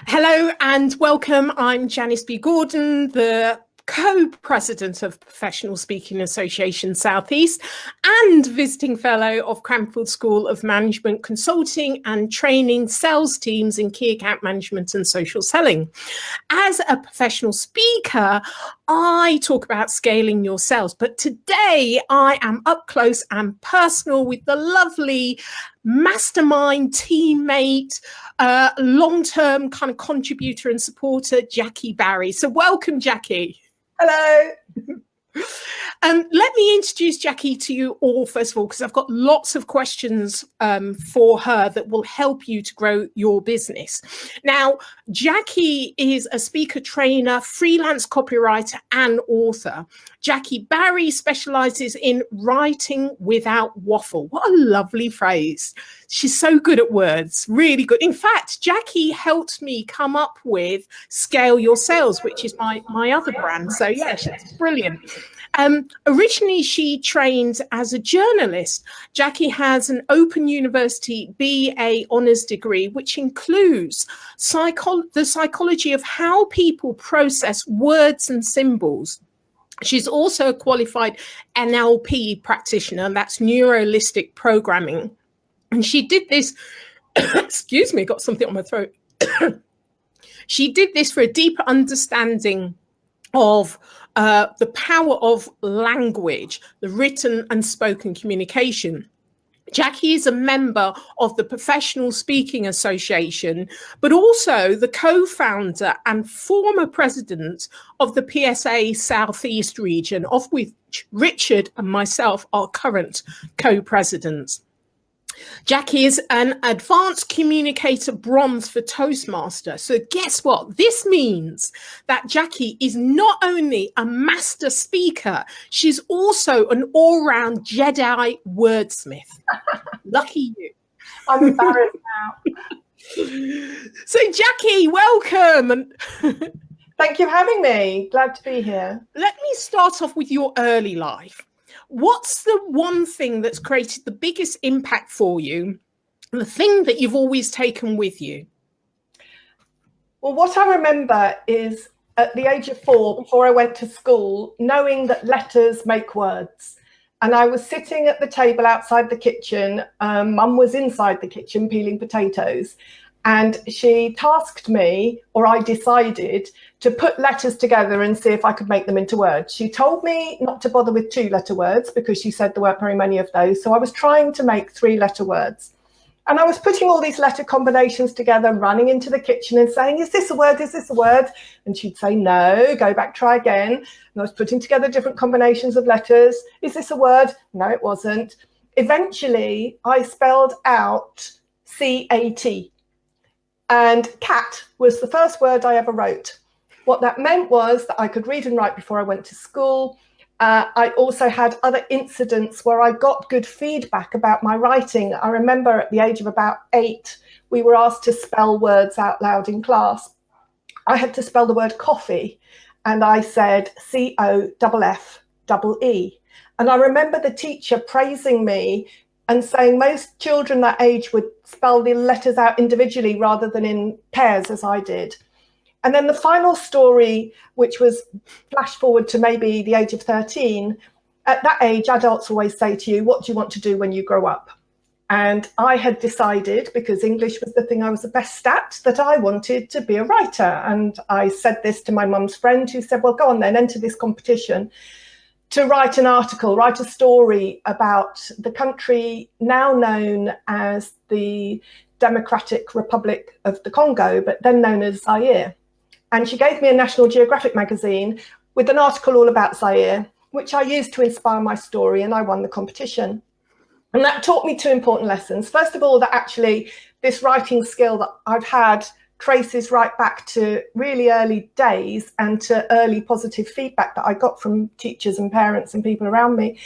Hello and welcome. I'm Janice B Gordon, the co-president of Professional Speaking Association South East and visiting fellow of Cranfield School of Management, consulting and training sales teams in key account management and social selling. As a professional speaker, I talk about scaling your sales, but today I am up close and personal with the lovely mastermind teammate, long-term kind of contributor and supporter, Jackie Barrie. So welcome, Jackie. Hello. Let me introduce Jackie to you all, first of all, because I've got lots of questions for her that will help you to grow your business. Now, Jackie is a speaker trainer, freelance copywriter, and author. Jackie Barrie specialises in writing without waffle. What a lovely phrase. She's so good at words, really good. In fact, Jackie helped me come up with Scale Your Sales, which is my other brand. So yeah, she's brilliant. Originally, she trained as a journalist. Jackie has an Open University BA honours degree, which includes the psychology of how people process words and symbols. She's also a qualified NLP practitioner, and that's Neuro-Linguistic Programming. And she did this, excuse me, got something on my throat. She did this for a deeper understanding of the power of language, the written and spoken communication. Jackie is a member of the Professional Speaking Association, but also the co-founder and former president of the PSA South East region, of which Richard and myself are current co-presidents. Jackie is an Advanced Communicator bronze for Toastmasters. So guess what? This means that Jackie is not only a master speaker, she's also an all-round Jedi Wordsmith. Lucky you. I'm embarrassed now. So Jackie, welcome. Thank you for having me. Glad to be here. Let me start off with your early life. What's the one thing that's created the biggest impact for you, the thing that you've always taken with you? Well, what I remember is at the age of 4, before I went to school, knowing that letters make words. And I was sitting at the table outside the kitchen. Mum was inside the kitchen peeling potatoes. And she tasked me, or I decided, to put letters together and see if I could make them into words. She told me not to bother with 2-letter words because she said there weren't very many of those. So I was trying to make 3-letter words. And I was putting all these letter combinations together, running into the kitchen and saying, is this a word? Is this a word? And she'd say, no, go back, try again. And I was putting together different combinations of letters. Is this a word? No, it wasn't. Eventually, I spelled out C-A-T. And cat was the first word I ever wrote. What that meant was that I could read and write before I went to school. I also had other incidents where I got good feedback about my writing. I remember at the age of about 8, we were asked to spell words out loud in class. I had to spell the word coffee, and I said C-O-F-F-E. And I remember the teacher praising me and saying most children that age would spell the letters out individually rather than in pairs as I did. And then the final story, which was flash forward to maybe the age of 13, at that age, adults always say to you, what do you want to do when you grow up? And I had decided, because English was the thing I was the best at, that I wanted to be a writer. And I said this to my mum's friend, who said, well, go on then, enter this competition to write an article, write a story about the country now known as the Democratic Republic of the Congo, but then known as Zaire. And she gave me a National Geographic magazine with an article all about Zaire, which I used to inspire my story, and I won the competition. And that taught me 2 important lessons. First of all, that actually this writing skill that I've had traces right back to really early days and to early positive feedback that I got from teachers and parents and people around me.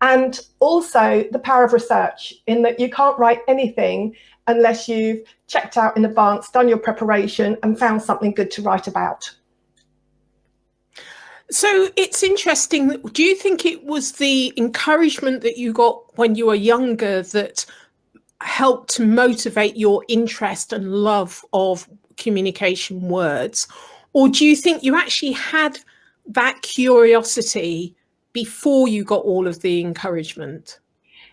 And also the power of research, in that you can't write anything unless you've checked out in advance, done your preparation and found something good to write about. So it's interesting. Do you think it was the encouragement that you got when you were younger that helped to motivate your interest and love of communication words? Or do you think you actually had that curiosity before you got all of the encouragement?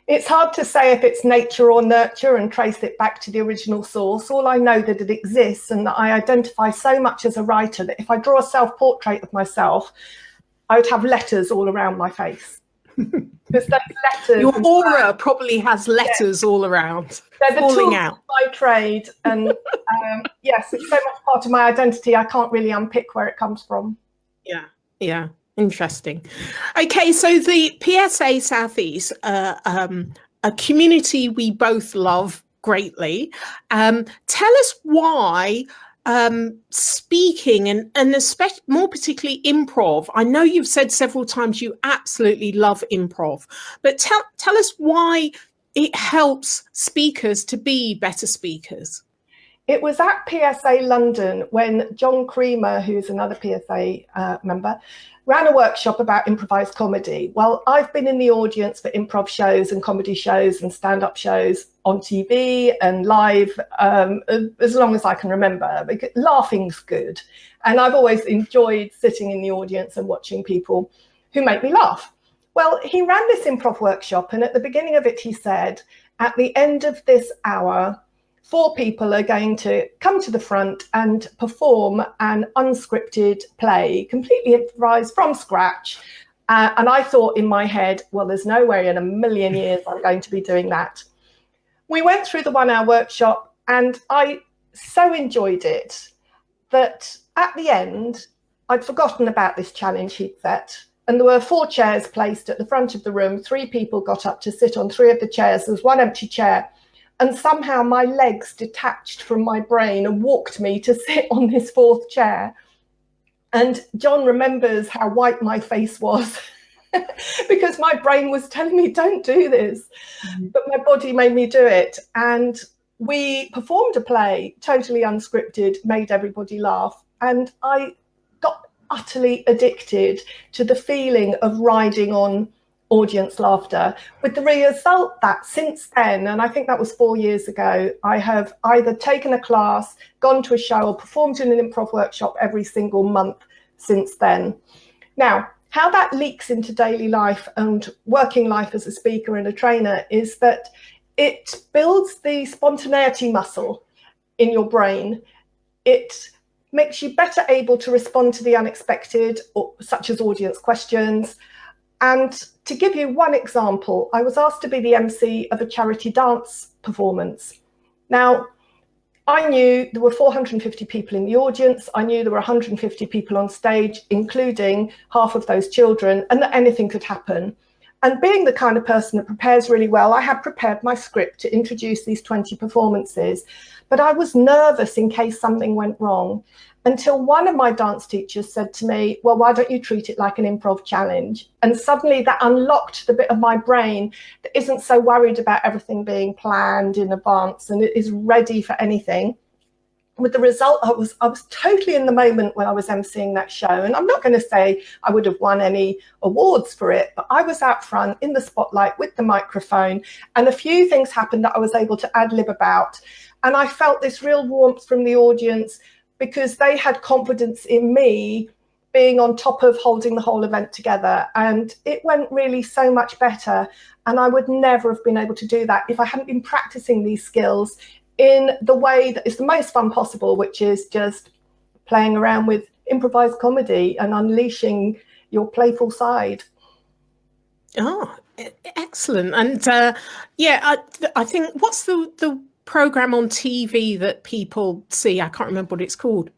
It's hard to say if it's nature or nurture and trace it back to the original source. All I know that it exists and that I identify so much as a writer that if I draw a self-portrait of myself, I would have letters all around my face. Because those letters, your aura probably has letters all around. They're the falling tools out. of my trade. And yes, it's so much part of my identity, I can't really unpick where it comes from. Yeah. Interesting. Okay, so the PSA South East, a community we both love greatly. Tell us why speaking and especially more particularly improv. I know you've said several times you absolutely love improv, but tell us why it helps speakers to be better speakers. It was at PSA London when John Creamer, who's another PSA member, ran a workshop about improvised comedy. Well, I've been in the audience for improv shows and comedy shows and stand-up shows on TV and live as long as I can remember, because laughing's good. And I've always enjoyed sitting in the audience and watching people who make me laugh. Well, he ran this improv workshop, and at the beginning of it, he said, at the end of this hour, 4 people are going to come to the front and perform an unscripted play, completely improvised from scratch. And I thought in my head, well, there's no way in a million years I'm going to be doing that. We went through the 1-hour workshop and I so enjoyed it that at the end, I'd forgotten about this challenge he'd set. And there were 4 chairs placed at the front of the room. 3 people got up to sit on 3 of the chairs. There was 1 empty chair. And somehow my legs detached from my brain and walked me to sit on this 4th chair. And John remembers how white my face was because my brain was telling me, don't do this. But my body made me do it. And we performed a play, totally unscripted, made everybody laugh. And I got utterly addicted to the feeling of riding on audience laughter, with the result that since then, and I think that was 4 years ago, I have either taken a class, gone to a show, or performed in an improv workshop every single month since then. Now, how that leaks into daily life and working life as a speaker and a trainer is that it builds the spontaneity muscle in your brain. It makes you better able to respond to the unexpected, such as audience questions. And to give you one example, I was asked to be the MC of a charity dance performance. Now, I knew there were 450 people in the audience. I knew there were 150 people on stage, including half of those children, and that anything could happen. And being the kind of person that prepares really well, I had prepared my script to introduce these 20 performances, but I was nervous in case something went wrong, until one of my dance teachers said to me, well, why don't you treat it like an improv challenge? And suddenly that unlocked the bit of my brain that isn't so worried about everything being planned in advance and it is ready for anything. With the result, I was totally in the moment when I was emceeing that show. And I'm not going to say I would have won any awards for it, but I was out front in the spotlight with the microphone, and a few things happened that I was able to ad-lib about. And I felt this real warmth from the audience, because they had confidence in me being on top of holding the whole event together. And it went really so much better. And I would never have been able to do that if I hadn't been practicing these skills in the way that is the most fun possible, which is just playing around with improvised comedy and unleashing your playful side. Oh, excellent. And I think, what's the program on TV that people see? I can't remember what it's called.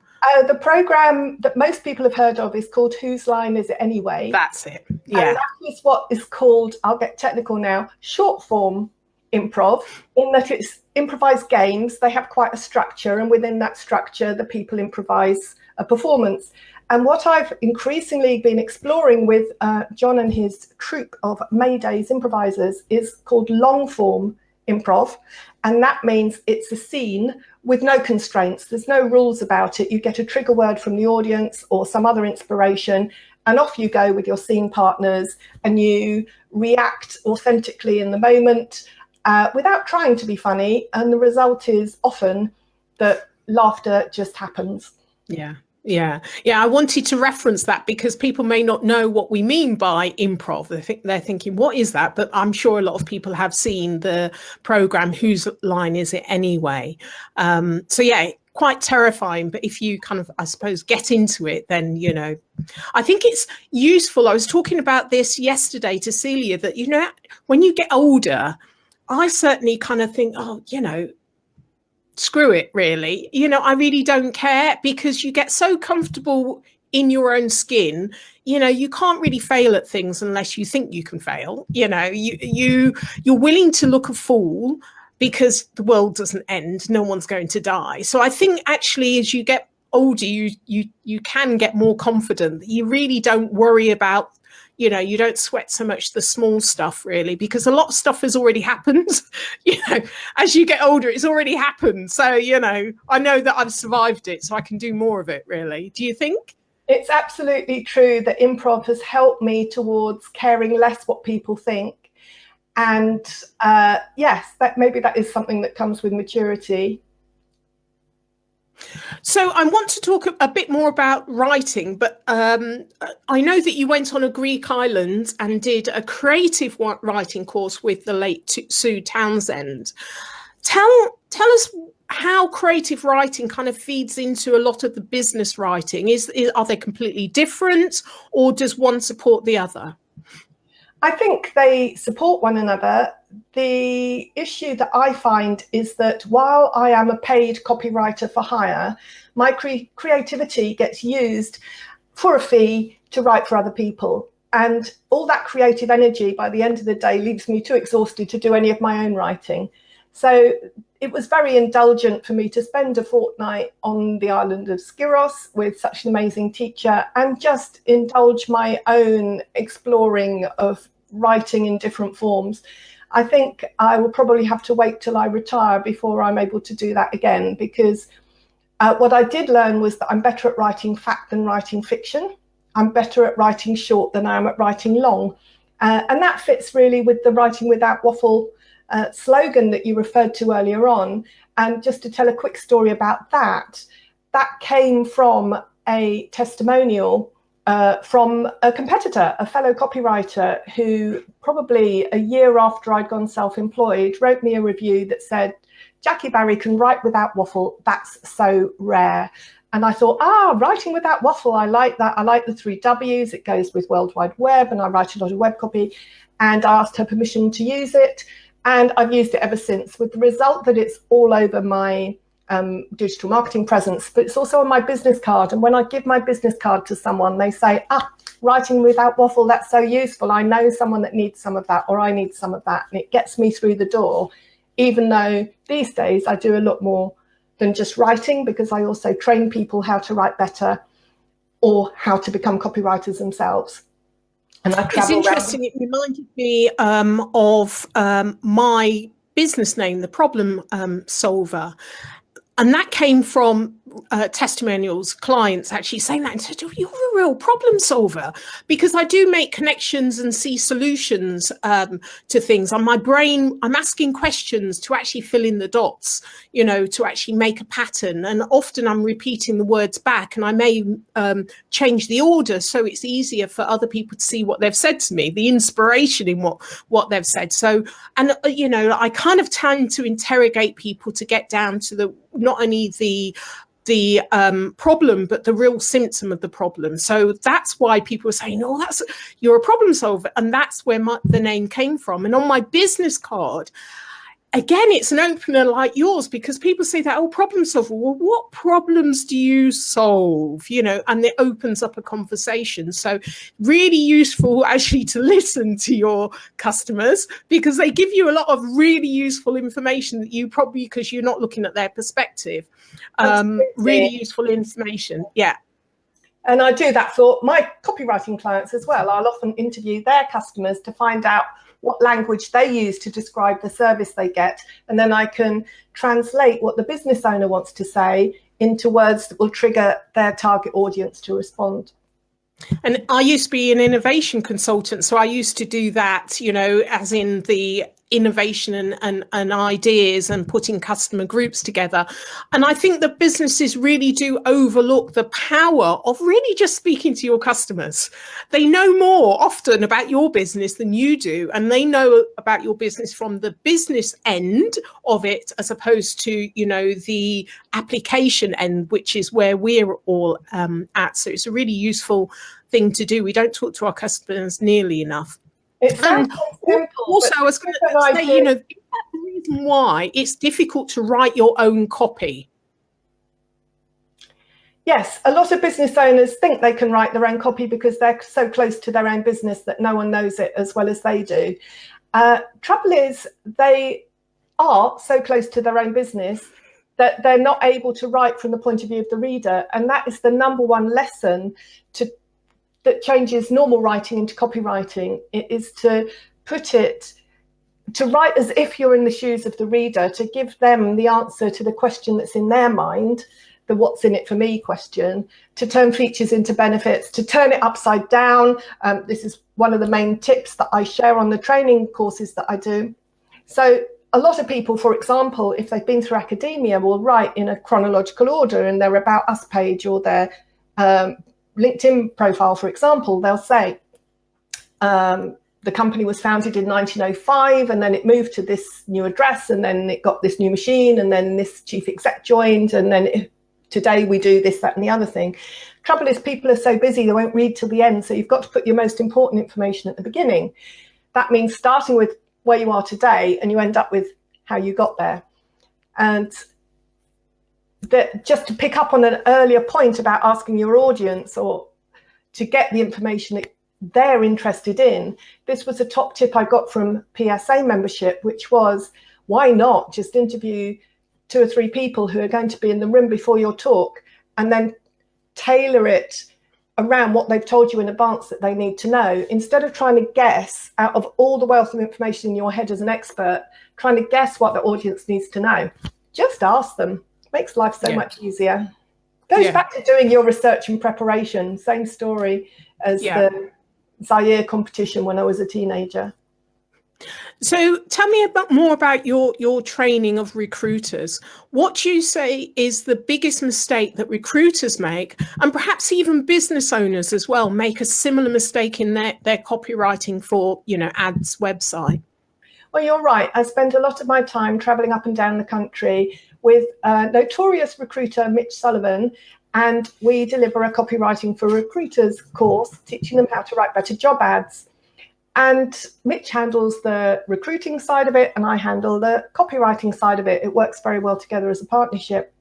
The program that most people have heard of is called Whose Line Is It Anyway? That's it. Yeah. And that is what is called, I'll get technical now, short form improv, in that it's improvised games. They have quite a structure, and within that structure, the people improvise a performance. And what I've increasingly been exploring with John and his troupe of Maydays improvisers is called long form improv. And that means it's a scene with no constraints. There's no rules about it. You get a trigger word from the audience or some other inspiration, and off you go with your scene partners, and you react authentically in the moment without trying to be funny. And the result is often that laughter just happens. Yeah. Yeah. I wanted to reference that because people may not know what we mean by improv. They're thinking, what is that? But I'm sure a lot of people have seen the program, Whose Line Is It Anyway? So yeah, quite terrifying. But if you kind of, I suppose, get into it, then, you know, I think it's useful. I was talking about this yesterday to Celia, that, you know, when you get older, I certainly kind of think, oh, you know, screw it, really. You know, I really don't care, because you get so comfortable in your own skin. You know, you can't really fail at things unless you think you can fail. You know, you're willing to look a fool because the world doesn't end. No one's going to die. So I think actually, as you get older, you can get more confident. You really don't worry about, you know, you don't sweat so much the small stuff, really, because a lot of stuff has already happened. You know, as you get older, it's already happened. So, you know, I know that I've survived it, so I can do more of it, really. Do you think? It's absolutely true that improv has helped me towards caring less what people think. And yes, that is something that comes with maturity. So I want to talk a bit more about writing, but I know that you went on a Greek island and did a creative writing course with the late Sue Townsend. Tell us how creative writing kind of feeds into a lot of the business writing. Are they completely different, or does one support the other? I think they support one another. The issue that I find is that while I am a paid copywriter for hire, my creativity gets used for a fee to write for other people. And all that creative energy by the end of the day leaves me too exhausted to do any of my own writing. So it was very indulgent for me to spend a fortnight on the island of Skiros with such an amazing teacher and just indulge my own exploring of writing in different forms. I think I will probably have to wait till I retire before I'm able to do that again, because what I did learn was that I'm better at writing fact than writing fiction. I'm better at writing short than I am at writing long. And that fits really with the Writing Without Waffle slogan that you referred to earlier on. And just to tell a quick story about that came from a testimonial from a competitor, a fellow copywriter, who probably a year after I'd gone self-employed wrote me a review that said, Jackie Barrie can write without waffle. That's so rare. And I thought, writing without waffle, I like that. I like the 3 W's. It goes with World Wide Web, and I write a lot of web copy. And I asked her permission to use it. And I've used it ever since, with the result that it's all over my digital marketing presence, but it's also on my business card. And when I give my business card to someone, they say, writing without waffle, that's so useful. I know someone that needs some of that, or I need some of that. And it gets me through the door, even though these days I do a lot more than just writing, because I also train people how to write better or how to become copywriters themselves. And I travel. It's interesting. It reminded me of my business name, The Problem Solver. And that came from testimonials, clients actually saying that and said, oh, you're a real problem solver, because I do make connections and see solutions to things. On my brain, I'm asking questions to actually fill in the dots, you know, to actually make a pattern. And often I'm repeating the words back, and I may change the order so it's easier for other people to see what they've said to me, the inspiration in what they've said. So, and, you know, I kind of tend to interrogate people to get down to the not only the problem, but the real symptom of the problem. So that's why people are saying, oh, you're a problem solver. And that's where the name came from. And on my business card, again, it's an opener like yours, because people say that, oh, problem solver. Well, what problems do you solve? You know, and it opens up a conversation. So really useful actually to listen to your customers, because they give you a lot of really useful information that you probably, because you're not looking at their perspective, really useful information. Yeah. And I do that for my copywriting clients as well. I'll often interview their customers to find out what language they use to describe the service they get. And then I can translate what the business owner wants to say into words that will trigger their target audience to respond. And I used to be an innovation consultant. So I used to do that, you know, as in the innovation and ideas and putting customer groups together. And I think that businesses really do overlook the power of really just speaking to your customers. They know more often about your business than you do, and they know about your business from the business end of it, as opposed to, you know, the application end, which is where we're all at. So it's a really useful thing to do. We don't talk to our customers nearly enough. It sounds simple. Also, I was going to say, you know, the reason why it's difficult to write your own copy. Yes, a lot of business owners think they can write their own copy because they're so close to their own business that no one knows it as well as they do. Trouble is, they are so close to their own business that they're not able to write from the point of view of the reader. And that is the number one lesson that changes normal writing into copywriting. It is to write as if you're in the shoes of the reader, to give them the answer to the question that's in their mind, the what's in it for me question, to turn features into benefits, to turn it upside down. This is one of the main tips that I share on the training courses that I do. So a lot of people, for example, if they've been through academia, will write in a chronological order in their About Us page or their LinkedIn profile, for example. They'll say the company was founded in 1905, and then it moved to this new address, and then it got this new machine, and then this chief exec joined, and then today we do this, that, and the other thing. Trouble is, people are so busy they won't read till the end, so you've got to put your most important information at the beginning. That means starting with where you are today, and you end up with how you got there. And that, just to pick up on an earlier point about asking your audience or to get the information that they're interested in, this was a top tip I got from PSA membership, which was, why not just interview 2 or 3 people who are going to be in the room before your talk, and then tailor it around what they've told you in advance that they need to know, instead of trying to guess out of all the wealth of information in your head as an expert, trying to guess what the audience needs to know. Just ask them. Makes life so much easier. Goes back to doing your research and preparation. Same story as the Zaire competition when I was a teenager. So tell me more about your training of recruiters. What do you say is the biggest mistake that recruiters make, and perhaps even business owners as well make a similar mistake in their copywriting for, you know, ads website? Well, you're right. I spend a lot of my time traveling up and down the country with notorious recruiter Mitch Sullivan, and we deliver a copywriting for recruiters course, teaching them how to write better job ads. And Mitch handles the recruiting side of it, and I handle the copywriting side of it. It works very well together as a partnership.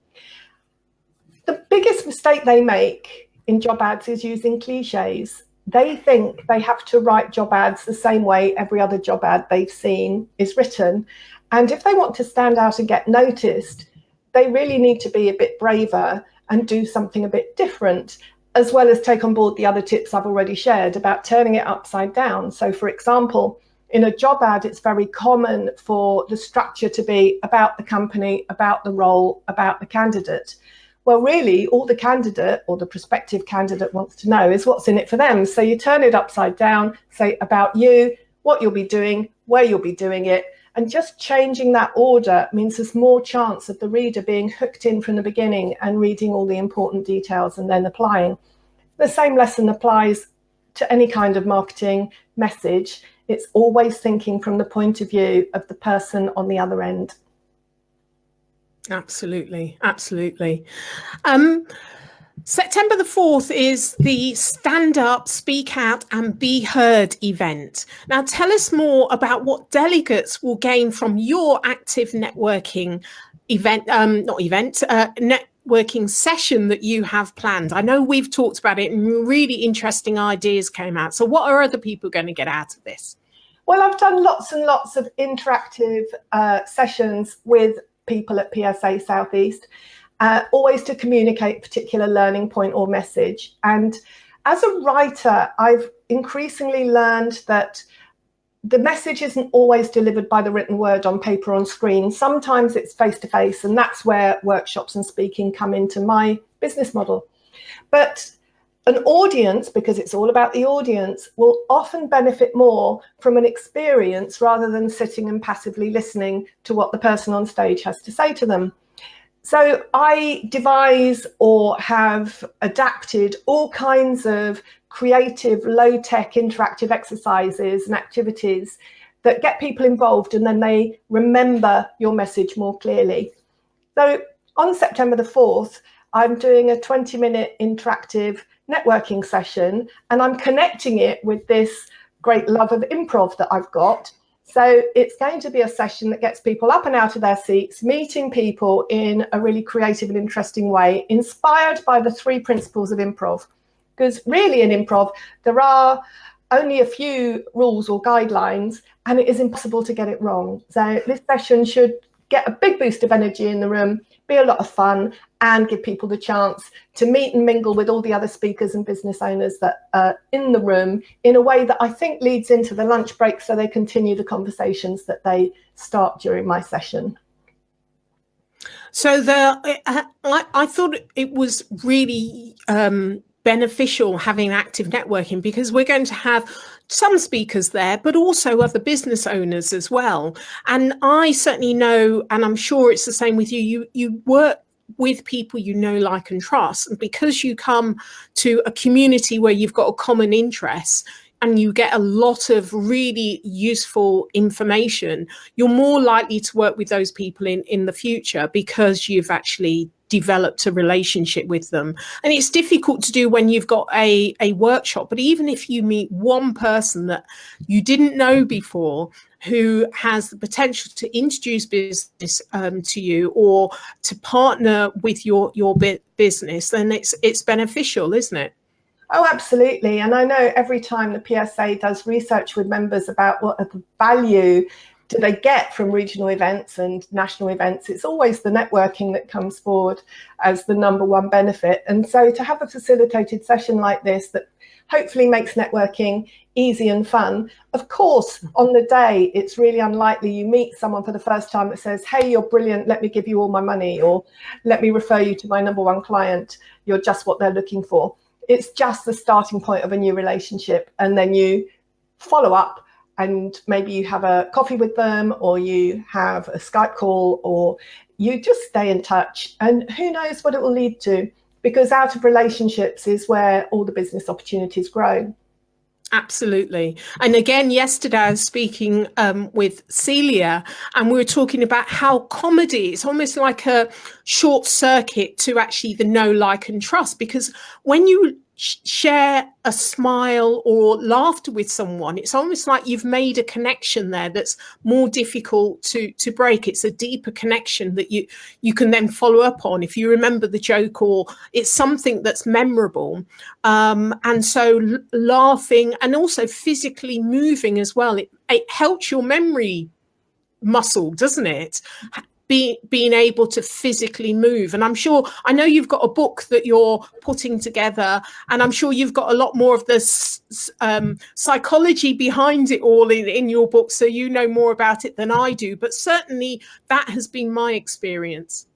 The biggest mistake they make in job ads is using cliches. They think they have to write job ads the same way every other job ad they've seen is written. And if they want to stand out and get noticed, they really need to be a bit braver and do something a bit different, as well as take on board the other tips I've already shared about turning it upside down. So, for example, in a job ad, it's very common for the structure to be about the company, about the role, about the candidate. Well, really, all the candidate or the prospective candidate wants to know is what's in it for them. So you turn it upside down, say about you, what you'll be doing, where you'll be doing it. And just changing that order means there's more chance of the reader being hooked in from the beginning and reading all the important details and then applying. The same lesson applies to any kind of marketing message. It's always thinking from the point of view of the person on the other end. Absolutely, absolutely. September the 4th is the Stand Up, Speak Out and Be Heard event. Now, tell us more about what delegates will gain from your active networking networking session that you have planned. I know we've talked about it and really interesting ideas came out. So what are other people going to get out of this? Well, I've done lots and lots of interactive sessions with people at PSA South East. Always to communicate a particular learning point or message. And as a writer, I've increasingly learned that the message isn't always delivered by the written word on paper on screen. Sometimes it's face-to-face, and that's where workshops and speaking come into my business model. But An audience, because it's all about the audience, will often benefit more from an experience rather than sitting and passively listening to what the person on stage has to say to them. So I devise or have adapted all kinds of creative, low-tech, interactive exercises and activities that get people involved, and then they remember your message more clearly. So on September the 4th, I'm doing a 20-minute interactive networking session, and I'm connecting it with this great love of improv that I've got. So it's going to be a session that gets people up and out of their seats, meeting people in a really creative and interesting way, inspired by the 3 principles of improv. Because really in improv, there are only a few rules or guidelines, and it is impossible to get it wrong. So this session should get a big boost of energy in the room, be a lot of fun, and give people the chance to meet and mingle with all the other speakers and business owners that are in the room in a way that I think leads into the lunch break, so they continue the conversations that they start during my session. So I thought it was really beneficial having active networking, because we're going to have some speakers there, but also other business owners as well. And I certainly know, and I'm sure it's the same with you, you work with people you know, like, and trust. And because you come to a community where you've got a common interest and you get a lot of really useful information, you're more likely to work with those people in the future, because you've actually developed a relationship with them. And it's difficult to do when you've got a workshop, but even if you meet one person that you didn't know before, who has the potential to introduce business to you or to partner with your business, then it's beneficial, isn't it? Oh, absolutely. And I know every time the PSA does research with members about what the value do they get from regional events and national events, it's always the networking that comes forward as the #1 benefit. And so to have a facilitated session like this that hopefully makes networking easy and fun. Of course, on the day, it's really unlikely you meet someone for the first time that says, hey, you're brilliant, let me give you all my money, or let me refer you to my #1 client, you're just what they're looking for. It's just the starting point of a new relationship, and then you follow up, and maybe you have a coffee with them, or you have a Skype call, or you just stay in touch, and who knows what it will lead to, because out of relationships is where all the business opportunities grow. Absolutely. And again, yesterday I was speaking with Celia, and we were talking about how comedy is almost like a short circuit to actually the know, like, and trust, because when you share a smile or laughter with someone, it's almost like you've made a connection there that's more difficult to break. It's a deeper connection that you can then follow up on if you remember the joke, or it's something that's memorable. And so laughing and also physically moving as well, it helps your memory muscle, doesn't it? Being able to physically move. And I know you've got a book that you're putting together, and I'm sure you've got a lot more of this psychology behind it all in your book, so you know more about it than I do, but certainly that has been my experience.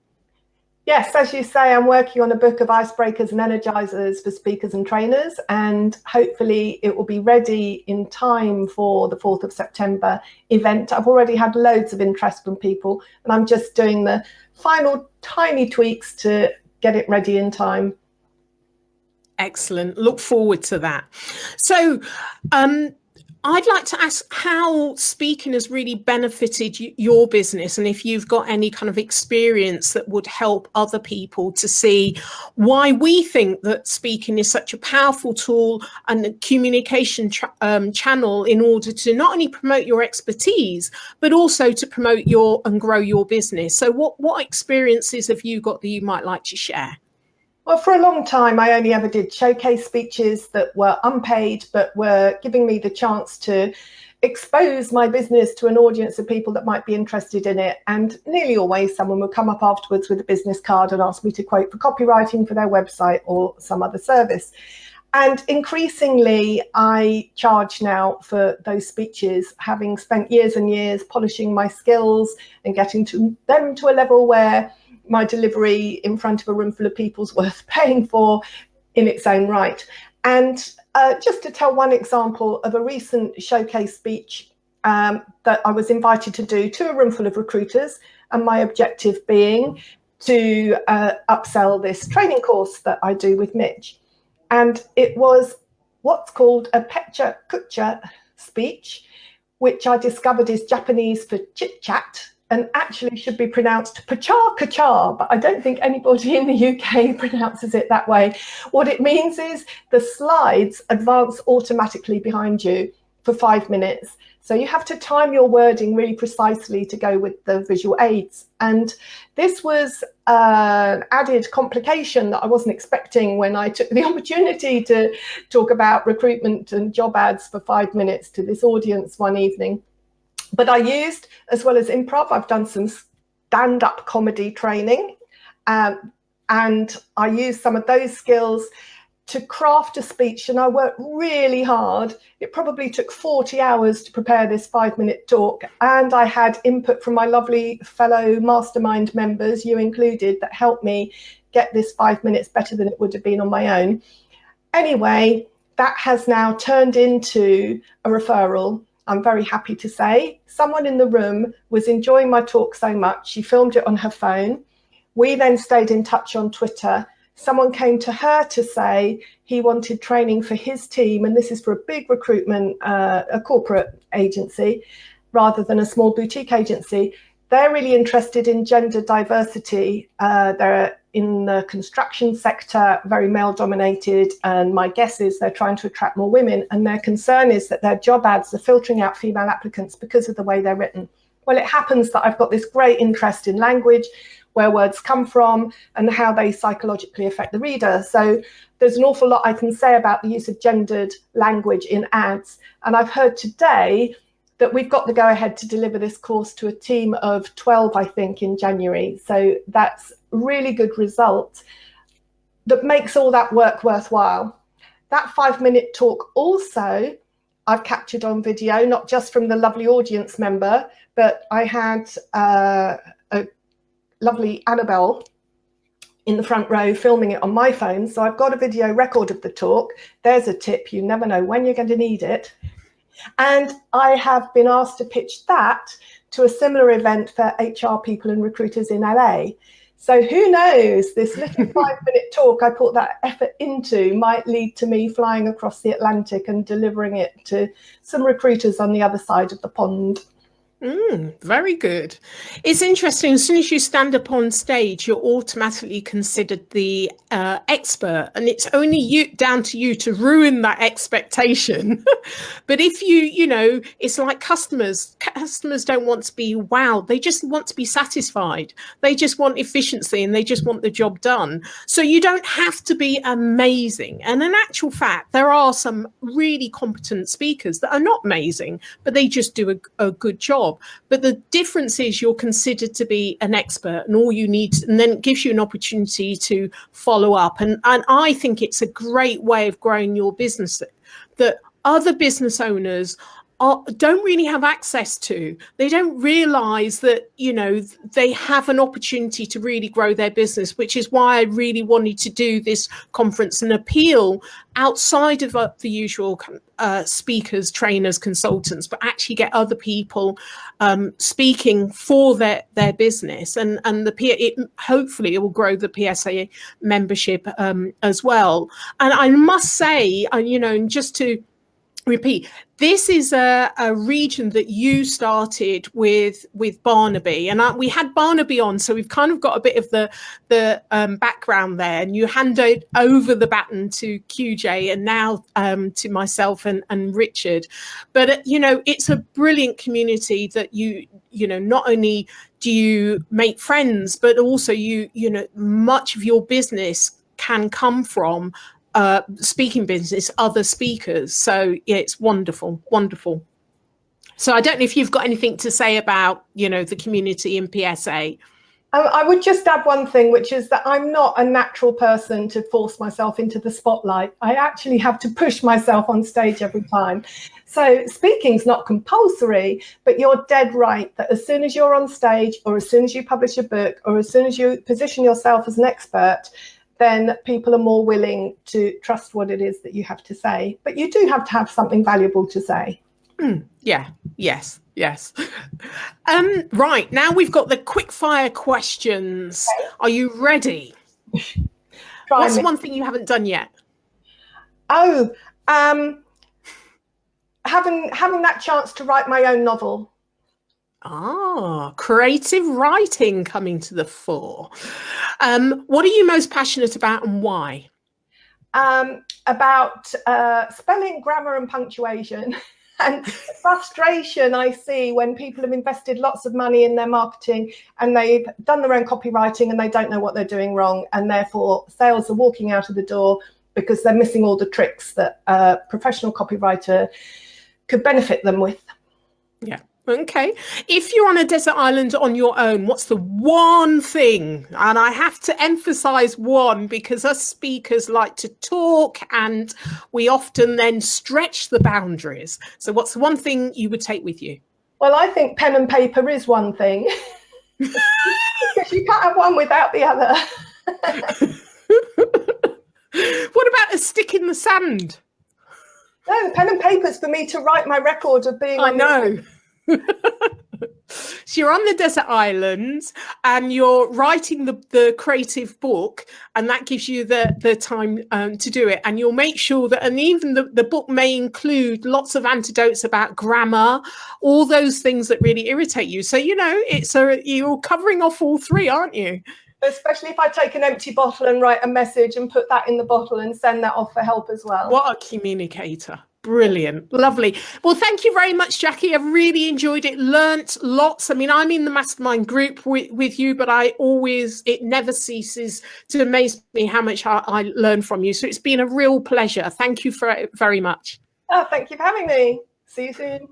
Yes, as you say, I'm working on a book of icebreakers and energizers for speakers and trainers, and hopefully it will be ready in time for the 4th of September event. I've already had loads of interest from people, and I'm just doing the final tiny tweaks to get it ready in time. Excellent. Look forward to that. So, I'd like to ask how speaking has really benefited your business, and if you've got any kind of experience that would help other people to see why we think that speaking is such a powerful tool and a communication channel in order to not only promote your expertise, but also to promote and grow your business. So what experiences have you got that you might like to share? Well, for a long time, I only ever did showcase speeches that were unpaid, but were giving me the chance to expose my business to an audience of people that might be interested in it. And nearly always someone would come up afterwards with a business card and ask me to quote for copywriting for their website or some other service. And increasingly, I charge now for those speeches, having spent years and years polishing my skills and getting them to a level where my delivery in front of a room full of people is worth paying for. in its own right. And just to tell one example of a recent showcase speech that I was invited to do to a room full of recruiters, and my objective being to upsell this training course that I do with Mitch. And it was what's called a Pecha Kucha speech, which I discovered is Japanese for chit chat and actually should be pronounced Pacha Kacha, but I don't think anybody in the UK pronounces it that way. What it means is the slides advance automatically behind you for 5 minutes. So you have to time your wording really precisely to go with the visual aids. And this was an added complication that I wasn't expecting when I took the opportunity to talk about recruitment and job ads for 5 minutes to this audience one evening. But I used, as well as improv, I've done some stand-up comedy training, and I used some of those skills to craft a speech, and I worked really hard. It probably took 40 hours to prepare this 5-minute talk, and I had input from my lovely fellow mastermind members, you included, that helped me get this 5 minutes better than it would have been on my own. Anyway, that has now turned into a referral. I'm very happy to say someone in the room was enjoying my talk so much, she filmed it on her phone. We then stayed in touch on Twitter. Someone came to her to say he wanted training for his team, and this is for a big recruitment, a corporate agency, rather than a small boutique agency. They're really interested in gender diversity. They're in the construction sector, very male dominated, and my guess is they're trying to attract more women, and their concern is that their job ads are filtering out female applicants because of the way they're written. Well, it happens that I've got this great interest in language, where words come from and how they psychologically affect the reader. So there's an awful lot I can say about the use of gendered language in ads. And I've heard today that we've got the go-ahead to deliver this course to a team of 12, I think, in January. So that's really good result that makes all that work worthwhile. That 5-minute talk also I've captured on video, not just from the lovely audience member, but I had a lovely Annabelle in the front row filming it on my phone. So I've got a video record of the talk. There's a tip, you never know when you're going to need it. And I have been asked to pitch that to a similar event for HR people and recruiters in LA. So who knows, this little 5-minute talk I put that effort into might lead to me flying across the Atlantic and delivering it to some recruiters on the other side of the pond. Very good. It's interesting. As soon as you stand up on stage, you're automatically considered the expert, and it's only down to you to ruin that expectation. But if it's like customers don't want to be wowed. They just want to be satisfied. They just want efficiency, and they just want the job done. So you don't have to be amazing. And in actual fact, there are some really competent speakers that are not amazing, but they just do a good job. But the difference is you're considered to be an expert, and all you need, and then it gives you an opportunity to follow up. And I think it's a great way of growing your business that other business owners don't really have access to. They don't realize that, they have an opportunity to really grow their business, which is why I really wanted to do this conference and appeal outside of the usual speakers, trainers, consultants, but actually get other people speaking for their business. And hopefully it will grow the PSA membership as well. And I must say, and just to repeat, this is a region that you started with Barnaby, and we had Barnaby on, so we've kind of got a bit of the background there, and you handed over the baton to QJ and now to myself and Richard. But it's a brilliant community that you not only do you make friends, but also much of your business can come from speaking business, other speakers. So yeah, it's wonderful. So I don't know if you've got anything to say about, the community in PSA. I would just add one thing, which is that I'm not a natural person to force myself into the spotlight. I actually have to push myself on stage every time. So speaking's not compulsory, but you're dead right that as soon as you're on stage, or as soon as you publish a book, or as soon as you position yourself as an expert, then people are more willing to trust what it is that you have to say. But you do have to have something valuable to say. Yeah. Yes. Right, now we've got the quick fire questions. Okay. Are you ready? What's one thing you haven't done yet? Oh, having that chance to write my own novel. Creative writing coming to the fore. What are you most passionate about and why? About spelling, grammar and punctuation. And the frustration I see when people have invested lots of money in their marketing and they've done their own copywriting and they don't know what they're doing wrong, and therefore sales are walking out of the door because they're missing all the tricks that a professional copywriter could benefit them with. Yeah. Okay. If you're on a desert island on your own, what's the one thing? And I have to emphasize one, because us speakers like to talk and we often then stretch the boundaries. So what's the one thing you would take with you? Well, I think pen and paper is one thing. Because you can't have one without the other. What about a stick in the sand? No, pen and paper's for me to write my record of being I know. So you're on the desert island and you're writing the creative book, and that gives you the time to do it, and you'll make sure that, and even the book may include lots of anecdotes about grammar, all those things that really irritate you. So you're covering off all three, aren't you? Especially if I take an empty bottle and write a message and put that in the bottle and send that off for help as well. What a communicator. Brilliant. Lovely. Well, thank you very much, Jackie. I've really enjoyed it. Learnt lots. I mean, I'm in the mastermind group with you, but it never ceases to amaze me how much I learn from you. So it's been a real pleasure. Thank you very much. Oh, thank you for having me. See you soon.